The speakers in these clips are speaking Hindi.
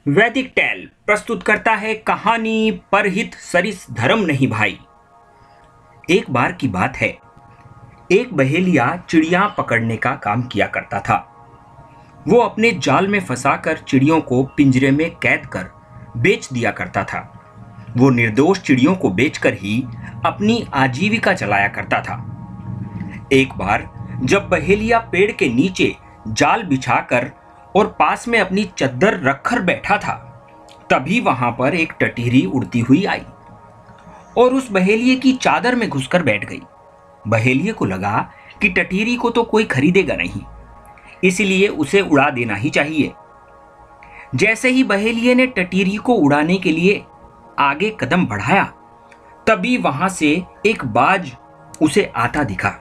वैदिक टेल प्रस्तुत करता है कहानी परहित सरिस धर्म नहीं भाई। एक बार की बात है, एक बहेलिया चिड़िया पकड़ने का काम किया करता था। वो अपने जाल में फंसाकर चिड़ियों को पिंजरे में कैद कर बेच दिया करता था। वो निर्दोष चिड़ियों को बेचकर ही अपनी आजीविका चलाया करता था। एक बार जब बहेलिया पेड़ के नीचे जाल बिछाकर और पास में अपनी चद्दर रखकर बैठा था, तभी वहां पर एक टटीरी उड़ती हुई आई और उस बहेलिये की चादर में घुसकर बैठ गई। बहेलिये को लगा कि टटीरी को तो कोई खरीदेगा नहीं, इसलिए उसे उड़ा देना ही चाहिए। जैसे ही बहेलिये ने टटीरी को उड़ाने के लिए आगे कदम बढ़ाया, तभी वहां से एक बाज उसे आता दिखा।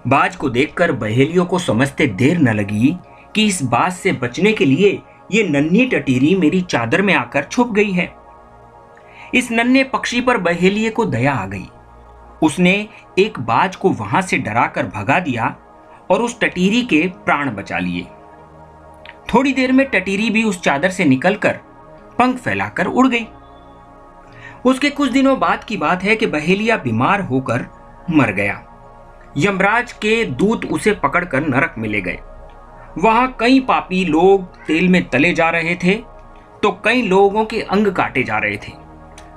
बाज को देखकर बहेलियों को समझते देर न लगी कि इस बाज से बचने के लिए ये नन्ही टटीरी मेरी चादर में आकर छुप गई है। इस नन्हे पक्षी पर बहेलिये को दया आ गई। उसने एक बाज को वहां से डराकर भगा दिया और उस टटीरी के प्राण बचा लिए। थोड़ी देर में टटीरी भी उस चादर से निकलकर पंख फैलाकर उड़ गई। उसके कुछ दिनों बाद की बात है कि बहेलिया बीमार होकर मर गया। यमराज के दूत उसे पकड़कर नरक में ले गए। वहां कई पापी लोग तेल में तले जा रहे थे, तो कई लोगों के अंग काटे जा रहे थे।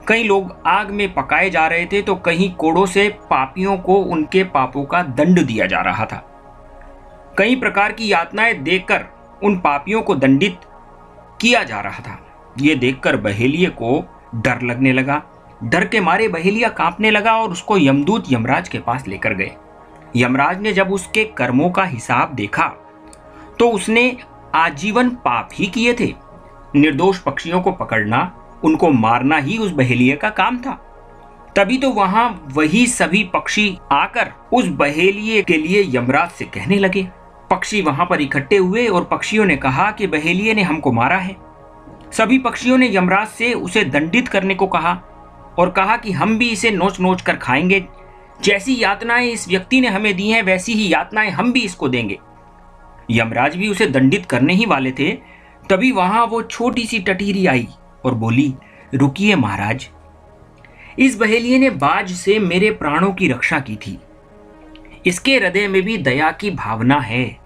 कई लोग आग में पकाए जा रहे थे, तो कहीं कोड़ों से पापियों को उनके पापों का दंड दिया जा रहा था। कई प्रकार की यातनाएं देकर उन पापियों को दंडित किया जा रहा था। ये देखकर बहेलिये को डर लगने लगा। डर के मारे बहेलिया कांपने लगा और उसको यमदूत यमराज के पास लेकर गए। यमराज ने जब उसके कर्मों का हिसाब देखा तो उसने आजीवन पाप ही किए थे। निर्दोष पक्षियों को पकड़ना, उनको मारना ही उस बहेलिये का काम था। तभी तो वहां वही सभी पक्षी आकर उस बहेलिये के लिए यमराज से कहने लगे। पक्षी वहां पर इकट्ठे हुए और पक्षियों ने कहा कि बहेलिये ने हमको मारा है। सभी पक्षियों ने यमराज से उसे दंडित करने को कहा और कहा कि हम भी इसे नोच नोच कर खाएंगे। जैसी यातनाएं इस व्यक्ति ने हमें दी हैं, वैसी ही यातनाएं हम भी इसको देंगे। यमराज भी उसे दंडित करने ही वाले थे, तभी वहां वो छोटी सी टटीरी आई और बोली, रुकिए महाराज, इस बहेलिये ने बाज से मेरे प्राणों की रक्षा की थी। इसके हृदय में भी दया की भावना है।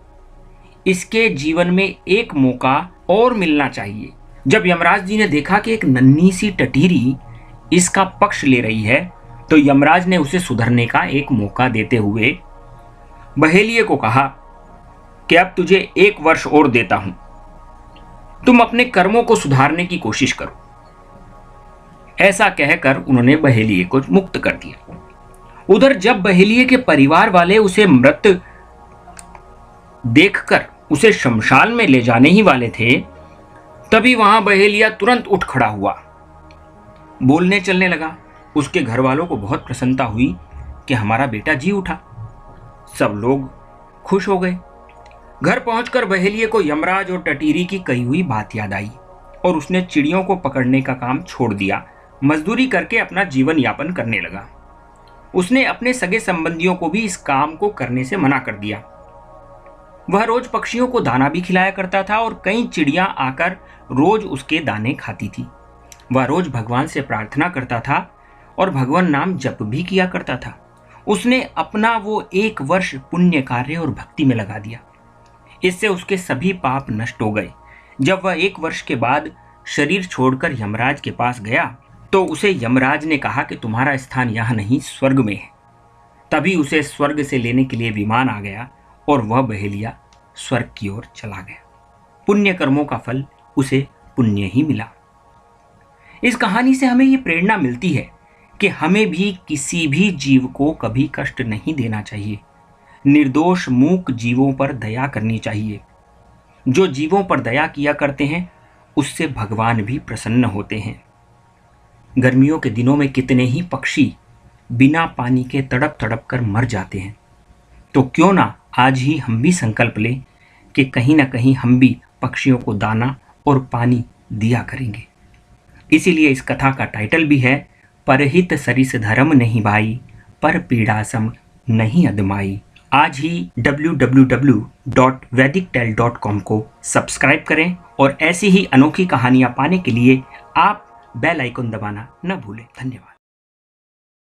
इसके जीवन में एक मौका और मिलना चाहिए। जब यमराज जी ने देखा कि एक नन्ही सी टटीरी इसका पक्ष ले रही है, तो यमराज ने उसे सुधरने का एक मौका देते हुए बहेलिये को कहा कि अब तुझे 1 वर्ष और देता हूं, तुम अपने कर्मों को सुधारने की कोशिश करो। ऐसा कहकर उन्होंने बहेलिये को मुक्त कर दिया। उधर जब बहेलिये के परिवार वाले उसे मृत देखकर उसे शमशान में ले जाने ही वाले थे, तभी वहां बहेलिया तुरंत उठ खड़ा हुआ, बोलने चलने लगा। उसके घर वालों को बहुत प्रसन्नता हुई कि हमारा बेटा जी उठा। सब लोग खुश हो गए। घर पहुंचकर बहेलिये को यमराज और टटीरी की कही हुई बात याद आई और उसने चिड़ियों को पकड़ने का काम छोड़ दिया। मजदूरी करके अपना जीवन यापन करने लगा। उसने अपने सगे संबंधियों को भी इस काम को करने से मना कर दिया। वह रोज पक्षियों को दाना भी खिलाया करता था और कई चिड़ियां आकर रोज उसके दाने खाती थी। वह रोज भगवान से प्रार्थना करता था और भगवान नाम जप भी किया करता था। उसने अपना वो 1 वर्ष पुण्य कार्य और भक्ति में लगा दिया। इससे उसके सभी पाप नष्ट हो गए। जब वह 1 वर्ष के बाद शरीर छोड़कर यमराज के पास गया, तो उसे यमराज ने कहा कि तुम्हारा स्थान यहाँ नहीं, स्वर्ग में है। तभी उसे स्वर्ग से लेने के लिए विमान आ गया और वह बहेलिया स्वर्ग की ओर चला गया। पुण्य कर्मों का फल उसे पुण्य ही मिला। इस कहानी से हमें ये प्रेरणा मिलती है कि हमें भी किसी भी जीव को कभी कष्ट नहीं देना चाहिए। निर्दोष मूक जीवों पर दया करनी चाहिए। जो जीवों पर दया किया करते हैं, उससे भगवान भी प्रसन्न होते हैं। गर्मियों के दिनों में कितने ही पक्षी बिना पानी के तड़प तड़प कर मर जाते हैं। तो क्यों ना आज ही हम भी संकल्प लें कि कहीं ना कहीं हम भी पक्षियों को दाना और पानी दिया करेंगे। इसीलिए इस कथा का टाइटल भी है, परहित सरिस धर्म नहीं भाई, पर पीड़ासम नहीं अदमाई। आज ही www.vedictel.com को सब्सक्राइब करें और ऐसी ही अनोखी कहानियां पाने के लिए आप बेल आइकन दबाना न भूलें। धन्यवाद।